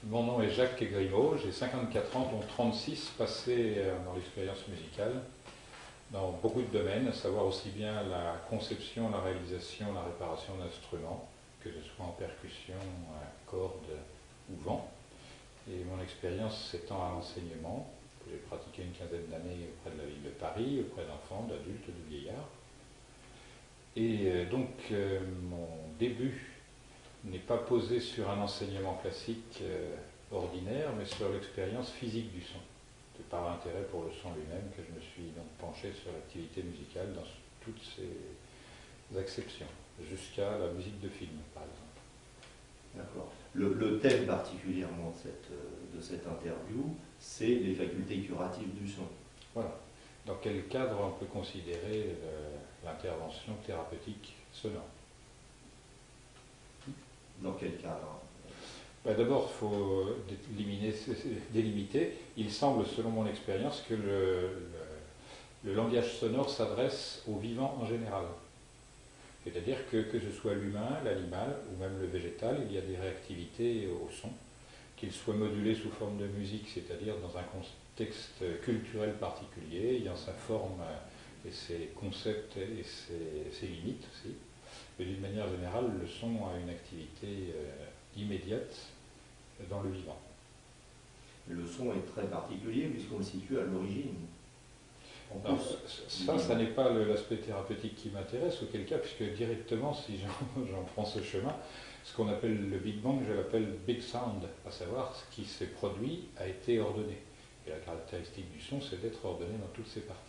Mon nom est Jacques Grimaud, j'ai 54 ans, dont 36 passés dans l'expérience musicale, dans beaucoup de domaines, à savoir aussi bien la conception, la réalisation, la réparation d'instruments, que ce soit en percussion, cordes ou vent. Et mon expérience s'étend à l'enseignement, que j'ai pratiqué une quinzaine d'années auprès de la ville de Paris, auprès d'enfants, d'adultes, de vieillards. Et donc mon début n'est pas posé sur un enseignement classique ordinaire, mais sur l'expérience physique du son. C'est par l'intérêt pour le son lui-même que je me suis donc penché sur l'activité musicale dans toutes ses acceptions, jusqu'à la musique de film, par exemple. D'accord. Le thème particulièrement de cette interview, c'est les facultés curatives du son. Voilà. Dans quel cadre on peut considérer l'intervention thérapeutique sonore? Dans quel cadre? D'abord, il faut délimiter. Il semble, selon mon expérience, que le langage sonore s'adresse au vivant en général. C'est-à-dire que ce soit l'humain, l'animal ou même le végétal, il y a des réactivités au son, qu'il soit modulé sous forme de musique, c'est-à-dire dans un contexte culturel particulier, ayant sa forme et ses concepts et ses limites aussi. Mais d'une manière générale, le son a une activité immédiate dans le vivant. Le son est très particulier puisqu'on le situe à l'origine. Ça n'est pas l'aspect thérapeutique qui m'intéresse, auquel cas, puisque directement, si j'en prends ce chemin, ce qu'on appelle le Big Bang, je l'appelle Big Sound, à savoir ce qui s'est produit a été ordonné. Et la caractéristique du son, c'est d'être ordonné dans toutes ses parties.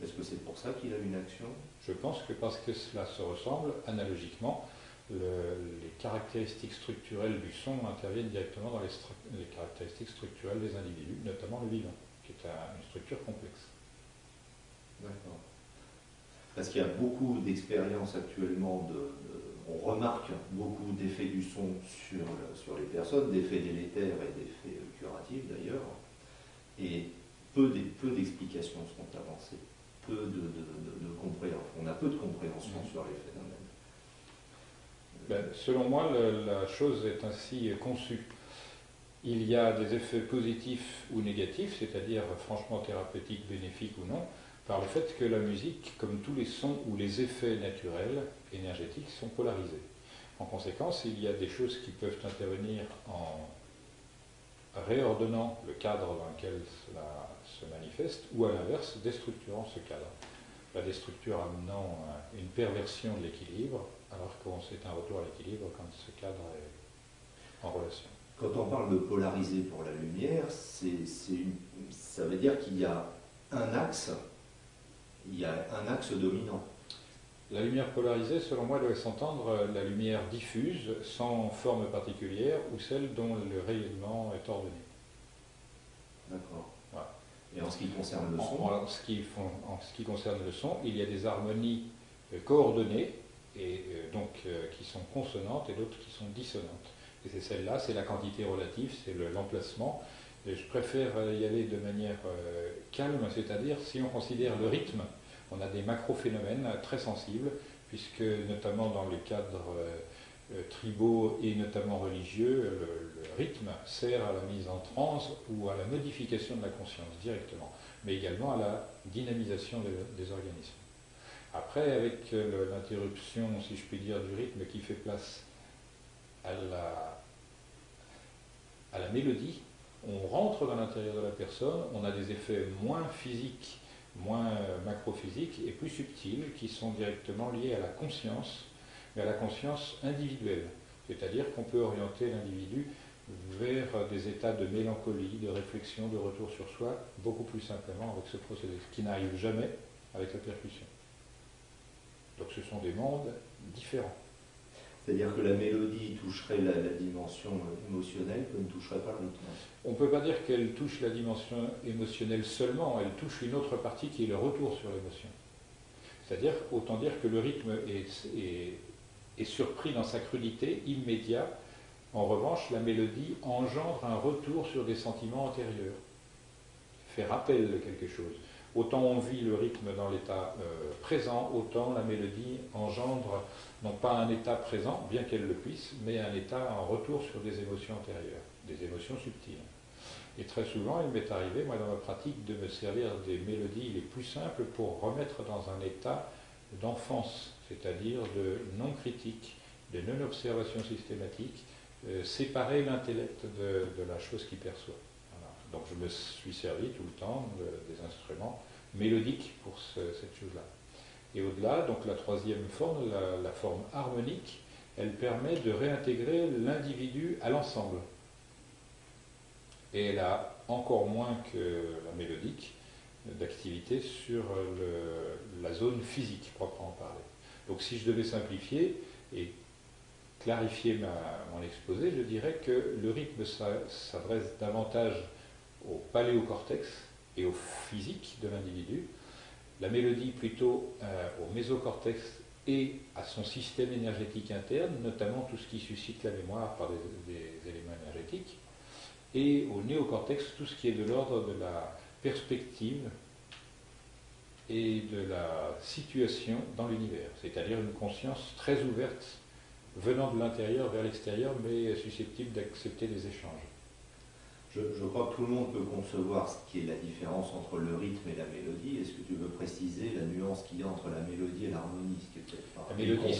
Est-ce que c'est pour ça qu'il a une action? Je pense que parce que cela se ressemble, analogiquement, les caractéristiques structurelles du son interviennent directement dans les caractéristiques structurelles des individus, notamment le vivant, qui est une structure complexe. D'accord. Parce qu'il y a beaucoup d'expériences actuellement, on remarque beaucoup d'effets du son sur les personnes, d'effets délétères et d'effets curatifs d'ailleurs, et peu d'explications sont avancées, peu de compréhension. On a peu de compréhension sur les phénomènes. Selon moi, la chose est ainsi conçue. Il y a des effets positifs ou négatifs, c'est-à-dire franchement thérapeutiques, bénéfiques ou non, par le fait que la musique, comme tous les sons ou les effets naturels, énergétiques, sont polarisés. En conséquence, il y a des choses qui peuvent intervenir en réordonnant le cadre dans lequel cela se manifeste, ou à l'inverse, déstructurant ce cadre. La déstructure amenant une perversion de l'équilibre, alors qu'on c'est un retour à l'équilibre quand ce cadre est en relation. Quand on parle de polariser pour la lumière, ça veut dire qu'il y a un axe dominant. La lumière polarisée, selon moi, doit s'entendre la lumière diffuse, sans forme particulière, ou celle dont le rayonnement est ordonné. D'accord. Voilà. Et en ce qui concerne le son en ce qui concerne le son, il y a des harmonies coordonnées, et donc qui sont consonantes, et d'autres qui sont dissonantes. Et c'est celle-là, c'est la quantité relative, c'est l'emplacement. Et je préfère y aller de manière calme, c'est-à-dire si on considère le rythme, on a des macro-phénomènes très sensibles, puisque notamment dans les cadres tribaux et notamment religieux, le rythme sert à la mise en transe ou à la modification de la conscience directement, mais également à la dynamisation des organismes. Après, avec l'interruption, si je puis dire, du rythme qui fait place à la mélodie, on rentre dans l'intérieur de la personne, on a des effets moins physiques, moins macrophysiques et plus subtils qui sont directement liés à la conscience, mais à la conscience individuelle. C'est-à-dire qu'on peut orienter l'individu vers des états de mélancolie, de réflexion, de retour sur soi, beaucoup plus simplement avec ce procédé, ce qui n'arrive jamais avec la percussion. Donc ce sont des mondes différents. C'est-à-dire que la mélodie toucherait la dimension émotionnelle, que ne toucherait pas le rythme. On ne peut pas dire qu'elle touche la dimension émotionnelle seulement, elle touche une autre partie qui est le retour sur l'émotion. C'est-à-dire, autant dire que le rythme est surpris dans sa crudité, immédiat. En revanche, la mélodie engendre un retour sur des sentiments antérieurs, fait rappel de quelque chose. Autant on vit le rythme dans l'état présent, autant la mélodie engendre non pas un état présent, bien qu'elle le puisse, mais un état en retour sur des émotions antérieures, des émotions subtiles. Et très souvent, il m'est arrivé, moi dans ma pratique, de me servir des mélodies les plus simples pour remettre dans un état d'enfance, c'est-à-dire de non-critique, de non-observation systématique, séparer l'intellect de la chose qu'il perçoit. Voilà. Donc je me suis servi tout le temps des instruments mélodiques pour cette chose-là. Et au-delà, donc la troisième forme, la forme harmonique, elle permet de réintégrer l'individu à l'ensemble. Et elle a encore moins que la mélodique d'activité sur la zone physique, proprement parlé. Donc si je devais simplifier et clarifier mon exposé, je dirais que le rythme s'adresse davantage au paléocortex et au physique de l'individu, la mélodie plutôt au mésocortex et à son système énergétique interne, notamment tout ce qui suscite la mémoire par des éléments énergétiques, et au néocortex tout ce qui est de l'ordre de la perspective et de la situation dans l'univers, c'est-à-dire une conscience très ouverte venant de l'intérieur vers l'extérieur, mais susceptible d'accepter des échanges. Je crois que tout le monde peut concevoir ce qui est la différence entre le rythme et la mélodie. Est-ce que tu veux préciser la nuance qu'il y a entre la mélodie et l'harmonie? La mélodie,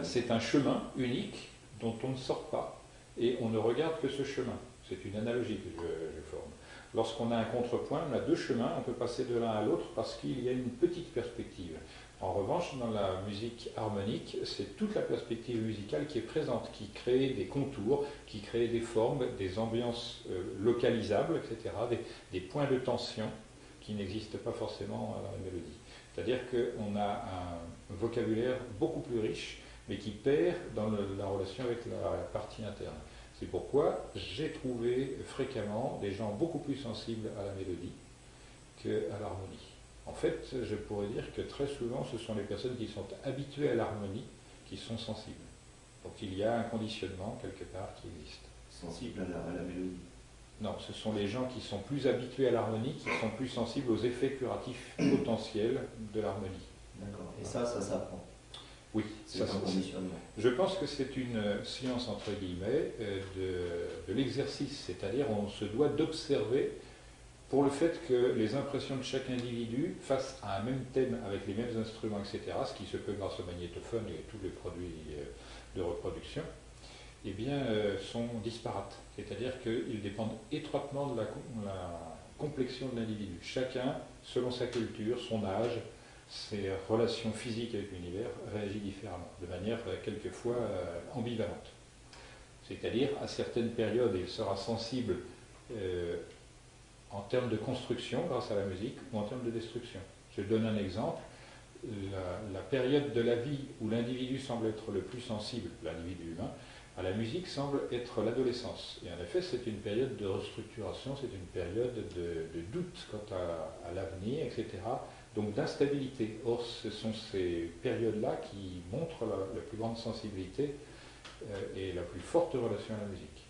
c'est un chemin unique dont on ne sort pas et on ne regarde que ce chemin. C'est une analogie que je forme. Lorsqu'on a un contrepoint, on a deux chemins, on peut passer de l'un à l'autre parce qu'il y a une petite perspective. En revanche, dans la musique harmonique, c'est toute la perspective musicale qui est présente, qui crée des contours, qui crée des formes, des ambiances localisables, etc., des points de tension qui n'existent pas forcément dans la mélodie. C'est-à-dire qu'on a un vocabulaire beaucoup plus riche, mais qui perd dans la relation avec la partie interne. C'est pourquoi j'ai trouvé fréquemment des gens beaucoup plus sensibles à la mélodie qu'à l'harmonie. En fait, je pourrais dire que très souvent, ce sont les personnes qui sont habituées à l'harmonie qui sont sensibles. Donc il y a un conditionnement quelque part qui existe. Sensible à la mélodie? Non, ce sont les gens qui sont plus habitués à l'harmonie, qui sont plus sensibles aux effets curatifs potentiels de l'harmonie. D'accord. Et ça s'apprend? Oui, c'est un conditionnement. Je pense que c'est une science, entre guillemets, de l'exercice, c'est-à-dire on se doit d'observer pour le fait que les impressions de chaque individu face à un même thème avec les mêmes instruments, etc., ce qui se peut grâce au magnétophone et tous les produits de reproduction, eh bien, sont disparates. C'est-à-dire qu'ils dépendent étroitement de la complexion de l'individu. Chacun, selon sa culture, son âge, ses relations physiques avec l'univers, réagit différemment, de manière quelquefois ambivalente. C'est-à-dire, à certaines périodes, il sera sensible en termes de construction grâce à la musique ou en termes de destruction. Je donne un exemple. La période de la vie où l'individu semble être le plus sensible, l'individu humain, à la musique semble être l'adolescence. Et en effet, c'est une période de restructuration, c'est une période de doute quant à l'avenir, etc. Donc d'instabilité. Or, ce sont ces périodes-là qui montrent la plus grande sensibilité et la plus forte relation à la musique.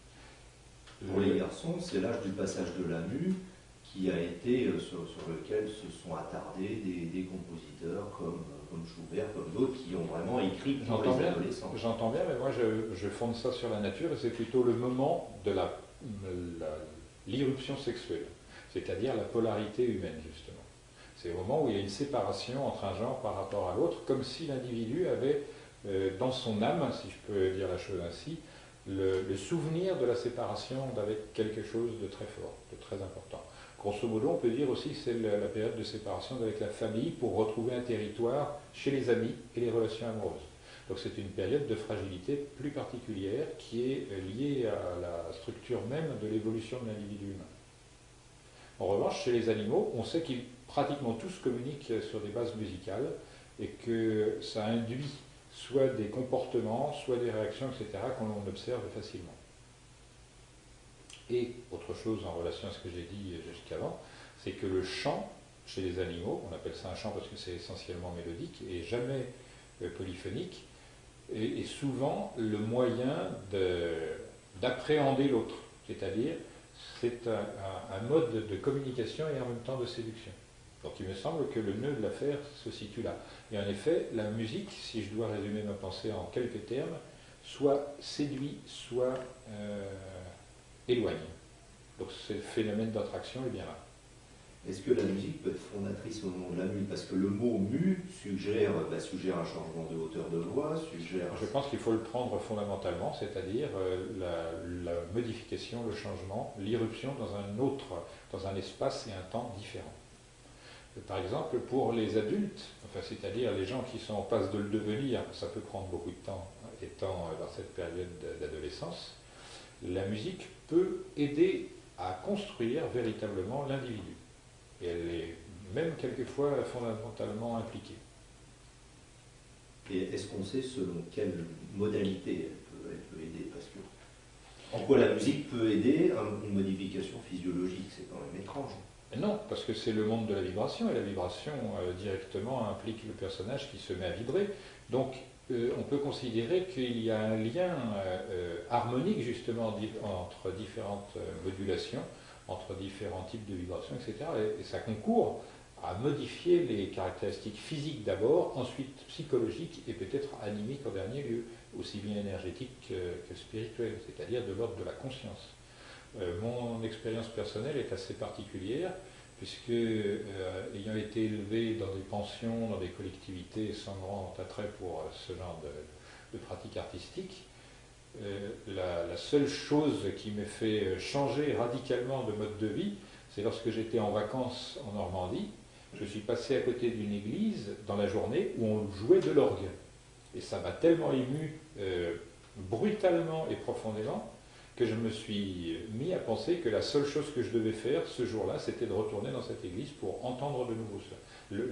Pour les garçons, c'est l'âge du passage de la mue qui a été sur lequel se sont attardés des compositeurs comme Schubert, comme d'autres qui ont vraiment écrit pour les adolescents. J'entends bien, mais moi je fonde ça sur la nature et c'est plutôt le moment de l'irruption sexuelle, c'est-à-dire la polarité humaine justement. C'est au moment où il y a une séparation entre un genre par rapport à l'autre, comme si l'individu avait dans son âme, si je peux dire la chose ainsi, le souvenir de la séparation avec quelque chose de très fort, de très important. Grosso modo, on peut dire aussi que c'est la période de séparation avec la famille pour retrouver un territoire chez les amis et les relations amoureuses. Donc c'est une période de fragilité plus particulière qui est liée à la structure même de l'évolution de l'individu humain. En revanche, chez les animaux, on sait qu'ils pratiquement tous communiquent sur des bases musicales et que ça induit soit des comportements, soit des réactions, etc., qu'on observe facilement. Et autre chose en relation à ce que j'ai dit jusqu'avant, c'est que le chant, chez les animaux, on appelle ça un chant parce que c'est essentiellement mélodique et jamais polyphonique, est souvent le moyen d'appréhender l'autre. C'est-à-dire, c'est un mode de communication et en même temps de séduction. Donc il me semble que le nœud de l'affaire se situe là. Et en effet, la musique, si je dois résumer ma pensée en quelques termes, soit séduit, soit éloigne. Donc ce phénomène d'attraction est bien là. Est-ce que la musique peut être fondatrice au nom de la musique? Parce que le mot mu suggère un changement de hauteur de voix, suggère... Je pense qu'il faut le prendre fondamentalement, c'est-à-dire la modification, le changement, l'irruption dans un espace et un temps différent. Par exemple, pour les adultes, enfin, c'est-à-dire les gens qui sont en passe de le devenir, ça peut prendre beaucoup de temps étant dans cette période d'adolescence, la musique peut aider à construire véritablement l'individu. Et elle est même quelquefois fondamentalement impliquée. Et est-ce qu'on sait selon quelle modalité elle peut aider? Parce que en quoi la musique peut aider à une modification physiologique? C'est quand même étrange. Non, parce que c'est le monde de la vibration, et la vibration directement implique le personnage qui se met à vibrer. Donc on peut considérer qu'il y a un lien harmonique justement entre différentes modulations, entre différents types de vibrations, etc. Et ça concourt à modifier les caractéristiques physiques d'abord, ensuite psychologiques et peut-être animiques en dernier lieu, aussi bien énergétiques que spirituelles, c'est-à-dire de l'ordre de la conscience. Mon expérience personnelle est assez particulière, puisque ayant été élevé dans des pensions, dans des collectivités sans grand attrait pour ce genre de pratique artistique, la seule chose qui m'ait fait changer radicalement de mode de vie, c'est lorsque j'étais en vacances en Normandie, je suis passé à côté d'une église dans la journée où on jouait de l'orgue. Et ça m'a tellement ému brutalement et profondément que je me suis mis à penser que la seule chose que je devais faire ce jour-là, c'était de retourner dans cette église pour entendre de nouveau cela.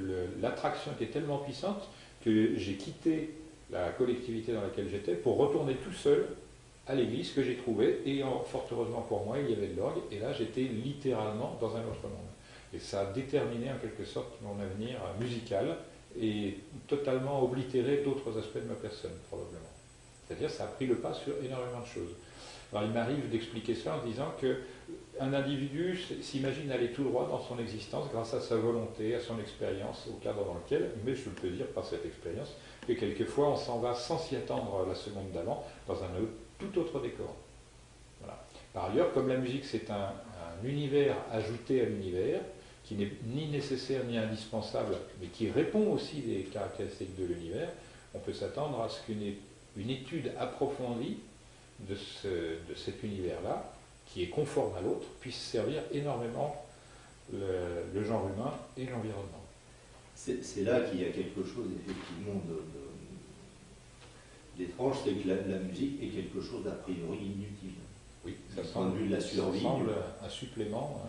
L'attraction était tellement puissante que j'ai quitté la collectivité dans laquelle j'étais pour retourner tout seul à l'église que j'ai trouvée, et fort heureusement pour moi, il y avait de l'orgue, et là j'étais littéralement dans un autre monde. Et ça a déterminé en quelque sorte mon avenir musical et totalement oblitéré d'autres aspects de ma personne, probablement. C'est-à-dire ça a pris le pas sur énormément de choses. Alors il m'arrive d'expliquer ça en disant qu'un individu s'imagine aller tout droit dans son existence grâce à sa volonté, à son expérience, au cadre dans lequel, mais je peux dire par cette expérience, que quelquefois on s'en va sans s'y attendre la seconde d'avant, dans un tout autre décor. Voilà. Par ailleurs, comme la musique c'est un univers ajouté à l'univers, qui n'est ni nécessaire ni indispensable, mais qui répond aussi des caractéristiques de l'univers, on peut s'attendre à ce qu'une étude approfondie de cet univers-là, qui est conforme à l'autre, puisse servir énormément le genre humain et l'environnement. C'est là qu'il y a quelque chose effectivement d'étrange, c'est que la musique est quelque chose d'a priori inutile. Oui, ça semble un supplément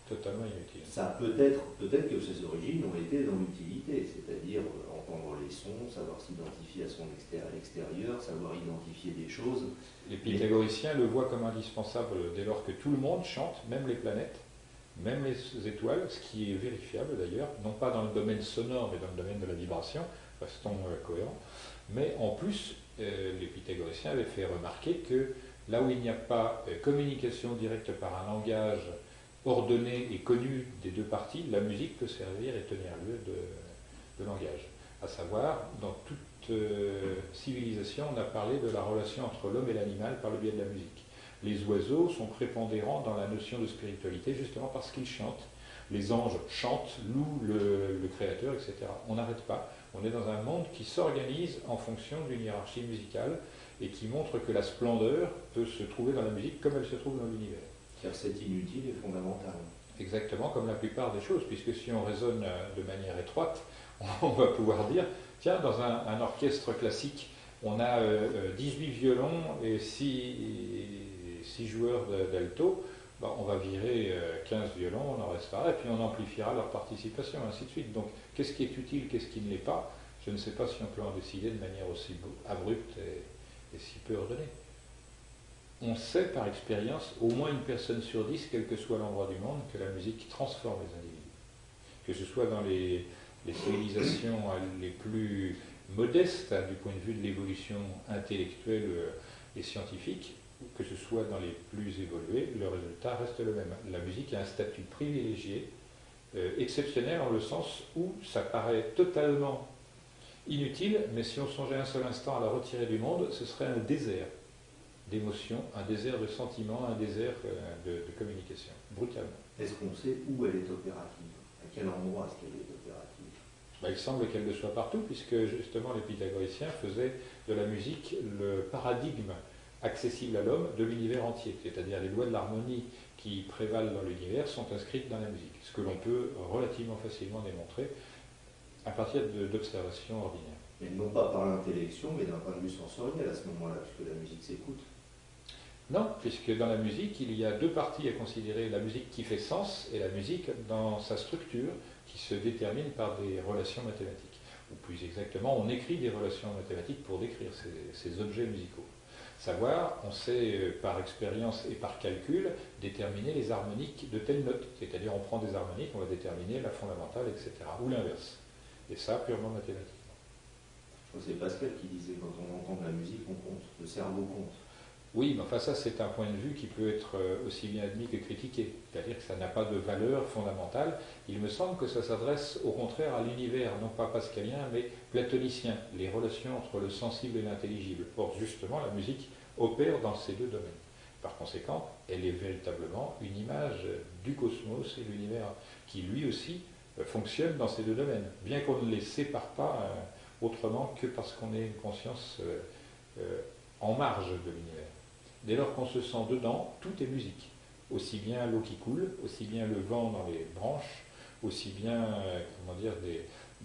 totalement inutile. Ça peut-être que ses origines ont été dans l'utilité, c'est-à-dire entendre les sons, savoir s'identifier à l'extérieur, savoir identifier des choses. Les pythagoriciens le voient comme indispensable dès lors que tout le monde chante, même les planètes, même les étoiles, ce qui est vérifiable d'ailleurs, non pas dans le domaine sonore, mais dans le domaine de la vibration, restons cohérents, mais en plus, les pythagoriciens avaient fait remarquer que là où il n'y a pas communication directe par un langage ordonné et connu des deux parties, la musique peut servir et tenir lieu de langage. À savoir, dans toute civilisation, on a parlé de la relation entre l'homme et l'animal par le biais de la musique. Les oiseaux sont prépondérants dans la notion de spiritualité justement parce qu'ils chantent. Les anges chantent, louent le Créateur, etc. On n'arrête pas. On est dans un monde qui s'organise en fonction d'une hiérarchie musicale et qui montre que la splendeur peut se trouver dans la musique comme elle se trouve dans l'univers. Car c'est inutile et fondamental. Exactement, comme la plupart des choses, puisque si on raisonne de manière étroite, on va pouvoir dire, tiens, dans un orchestre classique, on a 18 violons et 6 joueurs d'alto, ben, on va virer 15 violons, on en restera, et puis on amplifiera leur participation, ainsi de suite. Donc, qu'est-ce qui est utile, qu'est-ce qui ne l'est pas? Je ne sais pas si on peut en décider de manière aussi abrupte et si peu ordonnée. On sait par expérience, au moins une personne sur 10, quel que soit l'endroit du monde, que la musique transforme les individus. Que ce soit dans les civilisations les plus modestes du point de vue de l'évolution intellectuelle et scientifique, que ce soit dans les plus évolués, le résultat reste le même. La musique a un statut privilégié exceptionnel en le sens où ça paraît totalement inutile, mais si on songeait un seul instant à la retirer du monde, ce serait un désert d'émotions, un désert de sentiments, un désert de communication, brutalement. Est-ce qu'on sait où elle est opérative? À quel endroit est-ce qu'elle est opérative? Il semble qu'elle le soit partout, puisque justement les pythagoriciens faisaient de la musique le paradigme accessible à l'homme de l'univers entier, c'est-à-dire les lois de l'harmonie qui prévalent dans l'univers sont inscrites dans la musique, ce que l'on peut relativement facilement démontrer à partir d'observations ordinaires. Mais non pas par l'intellection, mais d'un point de vue sensoriel à ce moment-là, puisque la musique s'écoute. Non, puisque dans la musique, il y a deux parties à considérer, la musique qui fait sens et la musique dans sa structure qui se détermine par des relations mathématiques. Ou plus exactement, on écrit des relations mathématiques pour décrire ces objets musicaux. Savoir, on sait par expérience et par calcul déterminer les harmoniques de telle note. C'est-à-dire on prend des harmoniques, on va déterminer la fondamentale, etc. Ou l'inverse. Et ça, purement mathématiquement. C'est Pascal qui disait, quand on entend de la musique, on compte, le cerveau compte. Oui, mais enfin ça c'est un point de vue qui peut être aussi bien admis que critiqué. C'est-à-dire que ça n'a pas de valeur fondamentale. Il me semble que ça s'adresse au contraire à l'univers, non pas pascalien, mais platonicien, les relations entre le sensible et l'intelligible. Or justement, la musique opère dans ces deux domaines. Par conséquent, elle est véritablement une image du cosmos et de l'univers qui lui aussi fonctionne dans ces deux domaines, bien qu'on ne les sépare pas autrement que parce qu'on ait une conscience en marge de l'univers. Dès lors qu'on se sent dedans, tout est musique. Aussi bien l'eau qui coule, aussi bien le vent dans les branches, aussi bien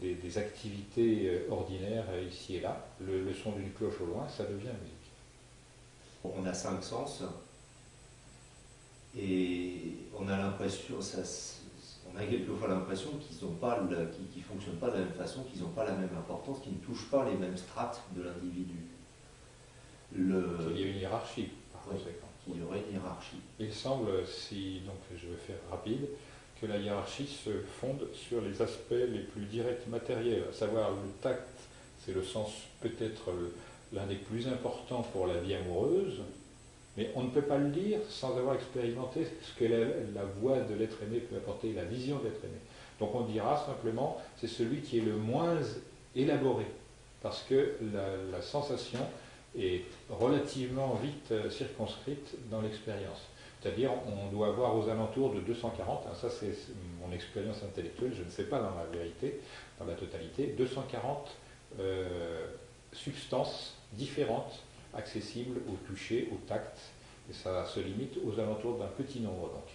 des activités ordinaires ici et là. Le son d'une cloche au loin, ça devient musique. On a 5 sens et on a l'impression, on a quelquefois l'impression qu'ils ne fonctionnent pas de la même façon, qu'ils n'ont pas la même importance, qu'ils ne touchent pas les mêmes strates de l'individu. Il y a une hiérarchie, par conséquent. Il y aurait une hiérarchie. Il semble, donc je vais faire rapide, que la hiérarchie se fonde sur les aspects les plus directs matériels, à savoir le tact, c'est le sens peut-être l'un des plus importants pour la vie amoureuse, mais on ne peut pas le dire sans avoir expérimenté ce que la voix de l'être aimé peut apporter, la vision de l'être aimé. Donc on dira simplement, c'est celui qui est le moins élaboré, parce que la sensation est relativement vite circonscrite dans l'expérience. C'est-à-dire, on doit avoir aux alentours de 240, ça c'est mon expérience intellectuelle, je ne sais pas dans la vérité, dans la totalité, 240 substances différentes, accessibles au toucher, au tact, et ça se limite aux alentours d'un petit nombre donc.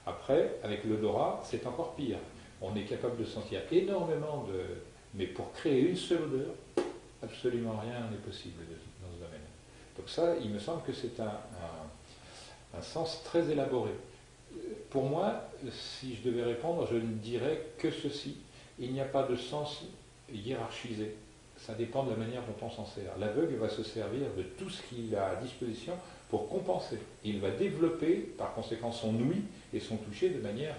Après, avec l'odorat, c'est encore pire. On est capable de sentir énormément mais pour créer une seule odeur, absolument rien n'est possible dans ce domaine. Donc ça, il me semble que c'est un sens très élaboré. Pour moi, si je devais répondre, je ne dirais que ceci. Il n'y a pas de sens hiérarchisé. Ça dépend de la manière dont on s'en sert. L'aveugle va se servir de tout ce qu'il a à disposition pour compenser. Il va développer par conséquent son ouïe et son toucher de manière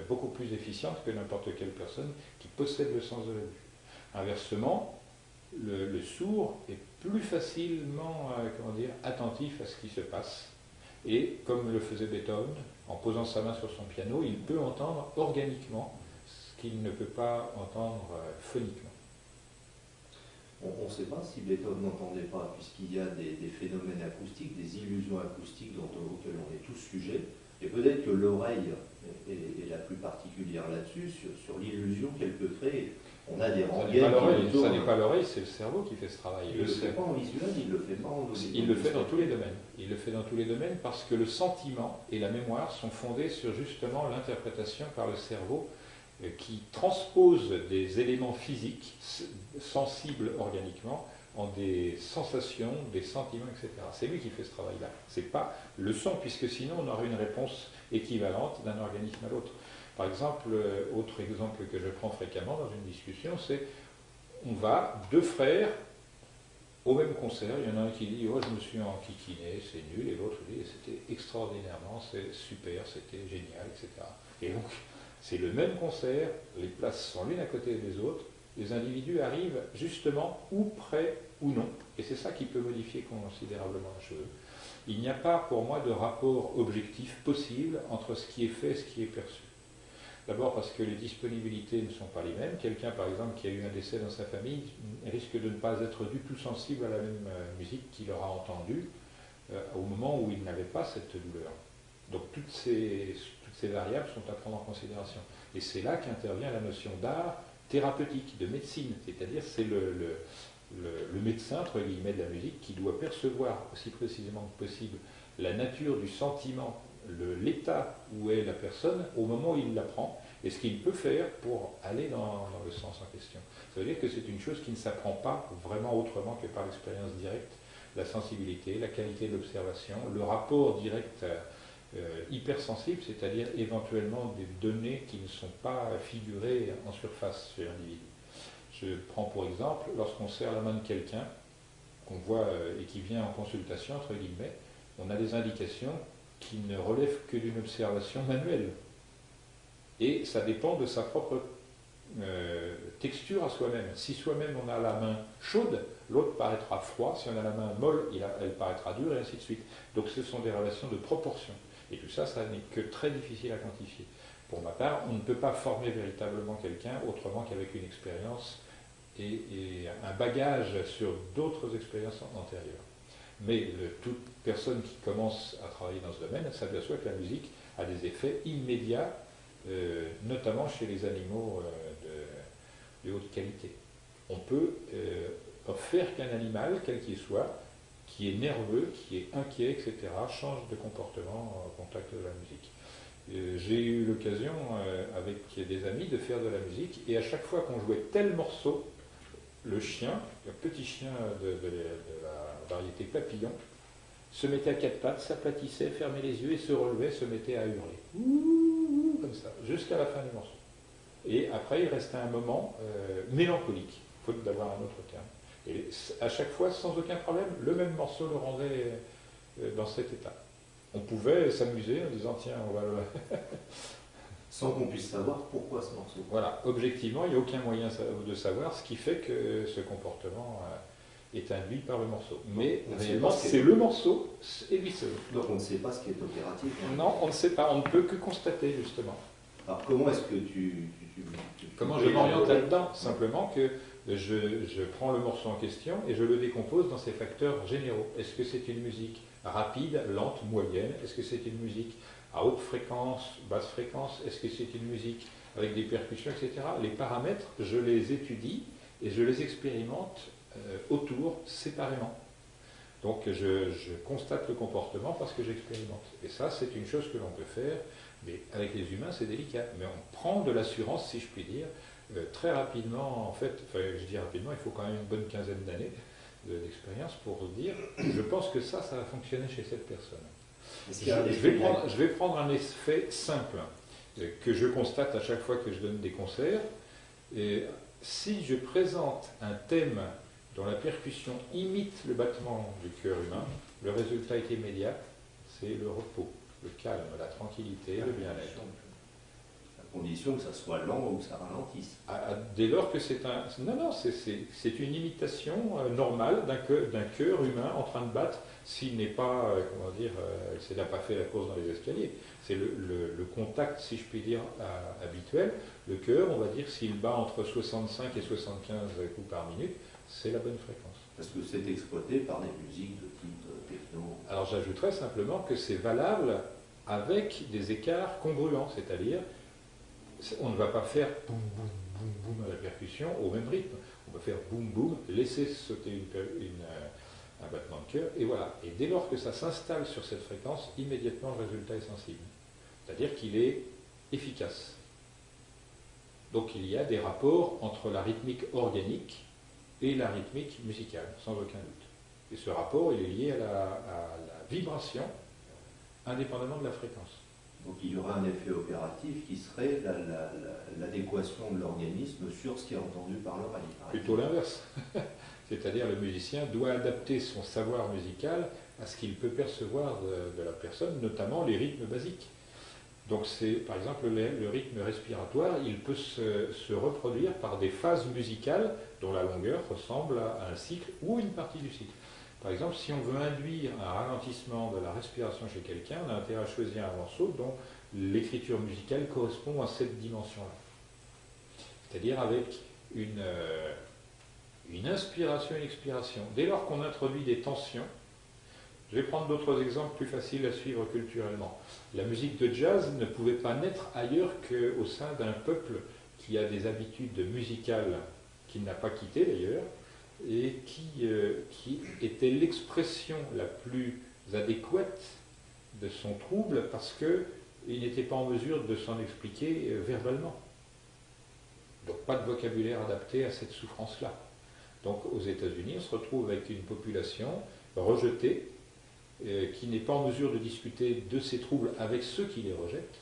beaucoup plus efficiente que n'importe quelle personne qui possède le sens de la vue. Inversement, le sourd est plus facilement attentif à ce qui se passe. Et comme le faisait Beethoven, en posant sa main sur son piano, il peut entendre organiquement ce qu'il ne peut pas entendre phoniquement. On ne sait pas si Beethoven n'entendait pas, puisqu'il y a des phénomènes acoustiques, des illusions acoustiques auxquelles on est tous sujets. Et peut-être que l'oreille est la plus particulière là-dessus, sur l'illusion qu'elle peut créer. On a des rengaines. Ça n'est pas l'oreille, c'est le cerveau qui fait ce travail. Il ne le fait pas en visuel, il le fait pas en audio. Il le fait dans tous les domaines. Il le fait dans tous les domaines parce que le sentiment et la mémoire sont fondés sur justement l'interprétation par le cerveau qui transpose des éléments physiques sensibles organiquement en des sensations, des sentiments, etc. C'est lui qui fait ce travail-là. Ce n'est pas le son, puisque sinon on aurait une réponse équivalente d'un organisme à l'autre. Par exemple, autre exemple que je prends fréquemment dans une discussion, c'est on va, deux frères, au même concert, il y en a un qui dit « Oh, je me suis enquiquiné, c'est nul », et l'autre dit « C'était extraordinairement, c'est super, c'était génial, etc. » Et donc, c'est le même concert, les places sont l'une à côté des autres, les individus arrivent justement ou près ou non, et c'est ça qui peut modifier considérablement la chose. Il n'y a pas pour moi de rapport objectif possible entre ce qui est fait et ce qui est perçu. D'abord parce que les disponibilités ne sont pas les mêmes. Quelqu'un, par exemple, qui a eu un décès dans sa famille risque de ne pas être du tout sensible à la même musique qu'il aura entendue au moment où il n'avait pas cette douleur. Donc toutes ces variables sont à prendre en considération. Et c'est là qu'intervient la notion d'art thérapeutique, de médecine. C'est-à-dire c'est le médecin, entre guillemets, de la musique qui doit percevoir aussi précisément que possible la nature du sentiment, l'état où est la personne au moment où il l'apprend et ce qu'il peut faire pour aller dans le sens en question. Ça veut dire que c'est une chose qui ne s'apprend pas vraiment autrement que par l'expérience directe, la sensibilité, la qualité de l'observation, le rapport direct hypersensible, c'est-à-dire éventuellement des données qui ne sont pas figurées en surface chez l'individu. Je prends pour exemple, lorsqu'on serre la main de quelqu'un, qu'on voit et qui vient en consultation, entre guillemets, on a des indications qui ne relèvent que d'une observation manuelle. Et ça dépend de sa propre texture à soi-même. Si soi-même on a la main chaude, l'autre paraîtra froid. Si on a la main molle, elle paraîtra dure, et ainsi de suite. Donc ce sont des relations de proportion. Et tout ça, ça n'est que très difficile à quantifier. Pour ma part, on ne peut pas former véritablement quelqu'un autrement qu'avec une expérience et un bagage sur d'autres expériences antérieures. Mais toute personne qui commence à travailler dans ce domaine s'aperçoit que la musique a des effets immédiats, notamment chez les animaux de haute qualité. On peut faire qu'un animal, quel qu'il soit, qui est nerveux, qui est inquiet, etc., change de comportement au contact de la musique. J'ai eu l'occasion, avec des amis, de faire de la musique, et à chaque fois qu'on jouait tel morceau, le chien, le petit chien de la variété papillon, se mettait à quatre pattes, s'aplatissait, fermait les yeux et se relevait, se mettait à hurler. Ouh, comme ça, jusqu'à la fin du morceau. Et après, il restait un moment mélancolique, faute d'avoir un autre terme. Et à chaque fois, sans aucun problème, le même morceau le rendait dans cet état. On pouvait s'amuser en disant, tiens, on va le... Sans qu'on puisse savoir pourquoi ce morceau. Voilà, objectivement, il n'y a aucun moyen de savoir ce qui fait que ce comportement est induit par le morceau. Mais réellement, c'est le morceau et lui seul. Donc on ne sait pas ce qui est opératif. Hein. Non, on ne sait pas, on ne peut que constater, justement. Alors comment est-ce que comment je m'oriente là-dedans? Simplement que je prends le morceau en question et je le décompose dans ses facteurs généraux. Est-ce que c'est une musique rapide, lente, moyenne? Est-ce que c'est une musique à haute fréquence, basse fréquence? Est-ce que c'est une musique avec des percussions, etc.? Les paramètres, je les étudie et je les expérimente autour, séparément. Donc je constate le comportement parce que j'expérimente. Et ça, c'est une chose que l'on peut faire, mais avec les humains, c'est délicat. Mais on prend de l'assurance, si je puis dire, très rapidement. En fait, enfin, je dis rapidement, il faut quand même une bonne quinzaine d'années d'expérience pour dire, je pense que ça va fonctionner chez cette personne. Je vais prendre un effet simple que je constate à chaque fois que je donne des concerts. Et si je présente un thème dont la percussion imite le battement du cœur humain, le résultat est immédiat, c'est le repos, le calme, la tranquillité, le bien-être. À condition que ça soit lent ou que ça ralentisse. Dès lors que c'est un... Non, c'est une imitation normale d'un cœur humain en train de battre, s'il n'est pas, comment dire, s'il n'a pas fait la course dans les escaliers. C'est le contact, si je puis dire, habituel. Le cœur, on va dire, s'il bat entre 65 et 75 coups par minute, c'est la bonne fréquence. Parce que c'est exploité par des musiques de type techno. Alors j'ajouterais simplement que c'est valable avec des écarts congruents, c'est-à-dire on ne va pas faire boum boum boum boum à la percussion au même rythme. On va faire boum boum, laisser sauter un battement de cœur, et voilà. Et dès lors que ça s'installe sur cette fréquence, immédiatement le résultat est sensible. C'est-à-dire qu'il est efficace. Donc il y a des rapports entre la rythmique organique et la rythmique musicale, sans aucun doute. Et ce rapport, il est lié à la vibration, indépendamment de la fréquence. Donc il y aura un effet opératif qui serait l'adéquation de l'organisme sur ce qui est entendu par l'oreille. Plutôt l'inverse. C'est-à-dire le musicien doit adapter son savoir musical à ce qu'il peut percevoir de la personne, notamment les rythmes basiques. Donc c'est, par exemple, le rythme respiratoire, il peut se reproduire par des phases musicales dont la longueur ressemble à un cycle ou une partie du cycle. Par exemple, si on veut induire un ralentissement de la respiration chez quelqu'un, on a intérêt à choisir un morceau dont l'écriture musicale correspond à cette dimension-là. C'est-à-dire avec une inspiration et une expiration. Dès lors qu'on introduit des tensions, je vais prendre d'autres exemples plus faciles à suivre culturellement. La musique de jazz ne pouvait pas naître ailleurs qu'au sein d'un peuple qui a des habitudes musicales qu'il n'a pas quittées d'ailleurs, et qui était l'expression la plus adéquate de son trouble parce qu'il n'était pas en mesure de s'en expliquer verbalement. Donc pas de vocabulaire adapté à cette souffrance-là. Donc aux États-Unis, on se retrouve avec une population rejetée, qui n'est pas en mesure de discuter de ses troubles avec ceux qui les rejettent,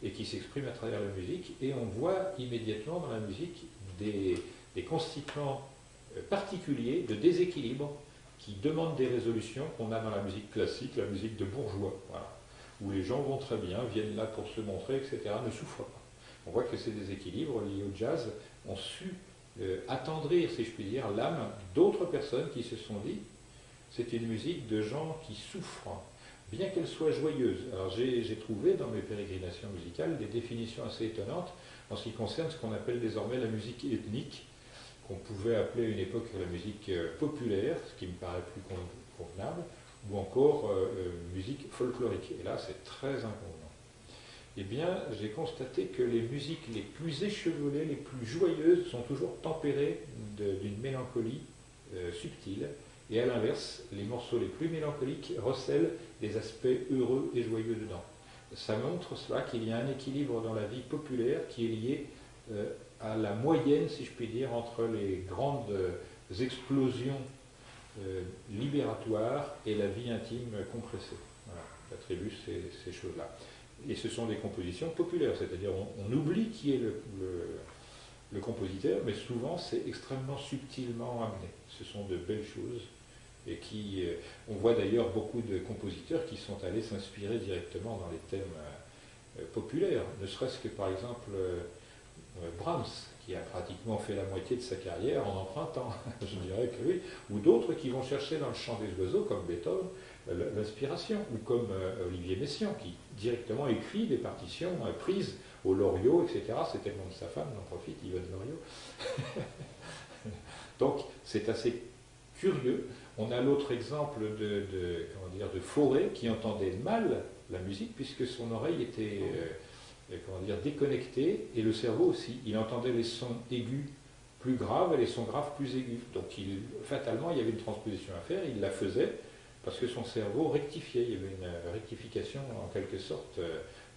et qui s'exprime à travers la musique, et on voit immédiatement dans la musique des constituants particuliers de déséquilibre qui demandent des résolutions qu'on a dans la musique classique, la musique de bourgeois, voilà, où les gens vont très bien, viennent là pour se montrer, etc., ne souffrent pas. On voit que ces déséquilibres liés au jazz ont su attendrir, si je puis dire, l'âme d'autres personnes qui se sont dit c'est une musique de gens qui souffrent, bien qu'elle soit joyeuse. Alors j'ai trouvé dans mes pérégrinations musicales des définitions assez étonnantes en ce qui concerne ce qu'on appelle désormais la musique ethnique, qu'on pouvait appeler à une époque la musique populaire, ce qui me paraît plus convenable, ou encore musique folklorique. Et là, c'est très inconvenant. Eh bien, j'ai constaté que les musiques les plus échevelées, les plus joyeuses, sont toujours tempérées d'une mélancolie subtile, et à l'inverse, les morceaux les plus mélancoliques recèlent des aspects heureux et joyeux dedans. Ça montre cela qu'il y a un équilibre dans la vie populaire qui est lié à la moyenne, si je puis dire, entre les grandes explosions libératoires et la vie intime compressée. Voilà, j'attribue ces choses-là. Et ce sont des compositions populaires, c'est-à-dire on oublie qui est le compositeur, mais souvent c'est extrêmement subtilement amené. Ce sont de belles choses, et on voit d'ailleurs beaucoup de compositeurs qui sont allés s'inspirer directement dans les thèmes populaires, ne serait-ce que par exemple Brahms, qui a pratiquement fait la moitié de sa carrière en empruntant, je dirais que oui, ou d'autres qui vont chercher dans le chant des oiseaux, comme Beethoven, l'inspiration, ou comme Olivier Messiaen, qui directement écrit des partitions prises au Loriot, etc. C'était le nom de sa femme, j'en profite, Yvonne Loriot. Donc c'est assez curieux. On a l'autre exemple de Fauré, qui entendait mal la musique, puisque son oreille était déconnectée, et le cerveau aussi. Il entendait les sons aigus plus graves et les sons graves plus aigus. Donc fatalement, il y avait une transposition à faire, il la faisait, parce que son cerveau rectifiait. Il y avait une rectification en quelque sorte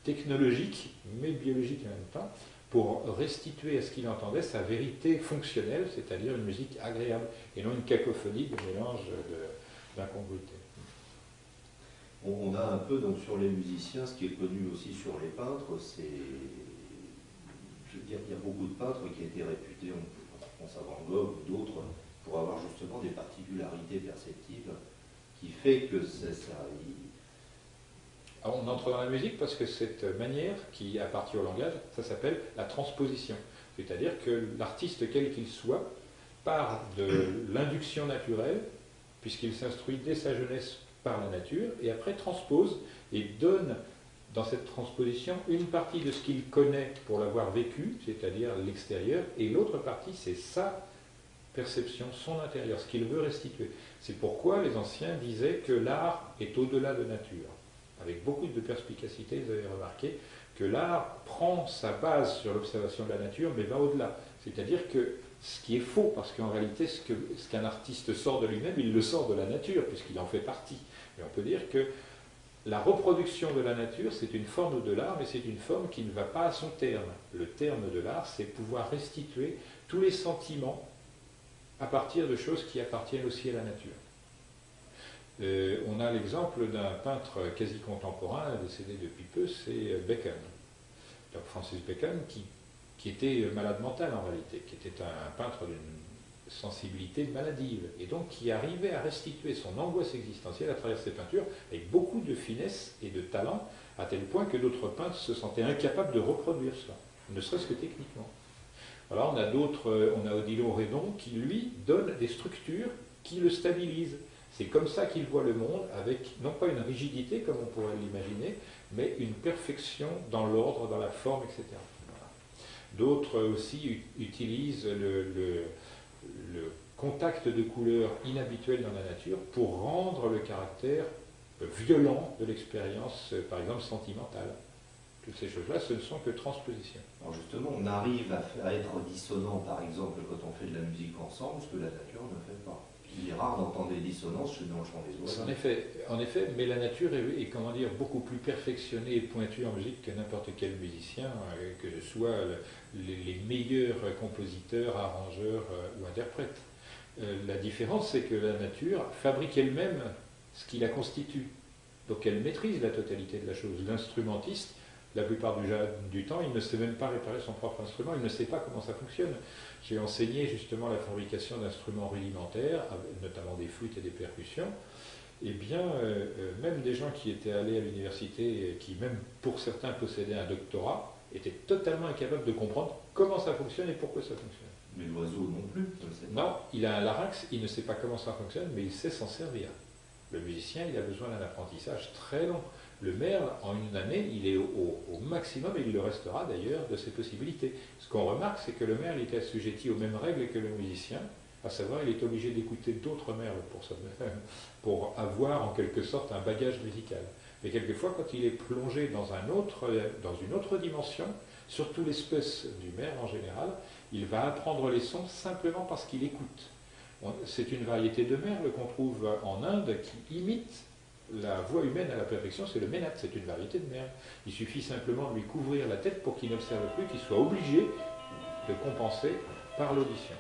technologique, mais biologique en même temps, pour restituer à ce qu'il entendait sa vérité fonctionnelle, c'est-à-dire une musique agréable, et non une cacophonie de mélange d'incongruités. On a un peu donc sur les musiciens, ce qui est connu aussi sur les peintres, c'est, je veux dire, il y a beaucoup de peintres qui étaient réputés, on pense à Van Gogh ou d'autres, pour avoir justement des particularités perceptibles qui fait que Alors on entre dans la musique parce que cette manière qui appartient au langage, ça s'appelle la transposition. C'est-à-dire que l'artiste, quel qu'il soit, part de l'induction naturelle, puisqu'il s'instruit dès sa jeunesse par la nature, et après transpose et donne dans cette transposition une partie de ce qu'il connaît pour l'avoir vécu, c'est-à-dire l'extérieur, et l'autre partie, c'est sa perception, son intérieur, ce qu'il veut restituer. C'est pourquoi les anciens disaient que l'art est au-delà de nature. Avec beaucoup de perspicacité, vous avez remarqué que l'art prend sa base sur l'observation de la nature, mais va au-delà. C'est-à-dire que ce qui est faux, parce qu'en réalité, ce qu'un artiste sort de lui-même, il le sort de la nature, puisqu'il en fait partie. Et on peut dire que la reproduction de la nature, c'est une forme de l'art, mais c'est une forme qui ne va pas à son terme. Le terme de l'art, c'est pouvoir restituer tous les sentiments à partir de choses qui appartiennent aussi à la nature. On a l'exemple d'un peintre quasi contemporain, décédé depuis peu, c'est Bacon. Donc Francis Bacon, qui était malade mental en réalité, qui était un peintre d'une sensibilité maladive, et donc qui arrivait à restituer son angoisse existentielle à travers ses peintures avec beaucoup de finesse et de talent, à tel point que d'autres peintres se sentaient incapables de reproduire cela, ne serait-ce que techniquement. Alors on a Odilo Redon qui lui donne des structures qui le stabilisent. C'est comme ça qu'il voit le monde, avec non pas une rigidité comme on pourrait l'imaginer, mais une perfection dans l'ordre, dans la forme, etc. Voilà. D'autres aussi utilisent le contact de couleurs inhabituel dans la nature pour rendre le caractère violent de l'expérience, par exemple sentimentale. Toutes ces choses-là, ce ne sont que transpositions. Alors justement, on arrive à être dissonant, par exemple, quand on fait de la musique ensemble, ce que la nature ne fait pas. Il est rare d'entendre des dissonances dans le chant des oiseaux. En effet, mais la nature est comment dire, beaucoup plus perfectionnée et pointue en musique que n'importe quel musicien, que ce soit les meilleurs compositeurs, arrangeurs ou interprètes. La différence, c'est que la nature fabrique elle-même ce qui la constitue. Donc elle maîtrise la totalité de la chose. L'instrumentiste, la plupart du temps, il ne sait même pas réparer son propre instrument, il ne sait pas comment ça fonctionne. J'ai enseigné justement la fabrication d'instruments rudimentaires, notamment des flûtes et des percussions. Eh bien, même des gens qui étaient allés à l'université, qui même pour certains possédaient un doctorat, étaient totalement incapables de comprendre comment ça fonctionne et pourquoi ça fonctionne. Mais l'oiseau non plus, je ne sais pas. Non, il a un larynx, il ne sait pas comment ça fonctionne, mais il sait s'en servir. Le musicien, il a besoin d'un apprentissage très long. Le merle, en une année, il est au maximum, et il le restera d'ailleurs, de ses possibilités. Ce qu'on remarque, c'est que le merle est assujetti aux mêmes règles que le musicien, à savoir, il est obligé d'écouter d'autres merles pour avoir en quelque sorte un bagage musical. Mais quelquefois, quand il est plongé dans une autre dimension, surtout l'espèce du merle en général, il va apprendre les sons simplement parce qu'il écoute. C'est une variété de merle qu'on trouve en Inde qui imite la voix humaine à la perfection, c'est le ménat, c'est une variété de merle. Il suffit simplement de lui couvrir la tête pour qu'il n'observe plus, qu'il soit obligé de compenser par l'audition.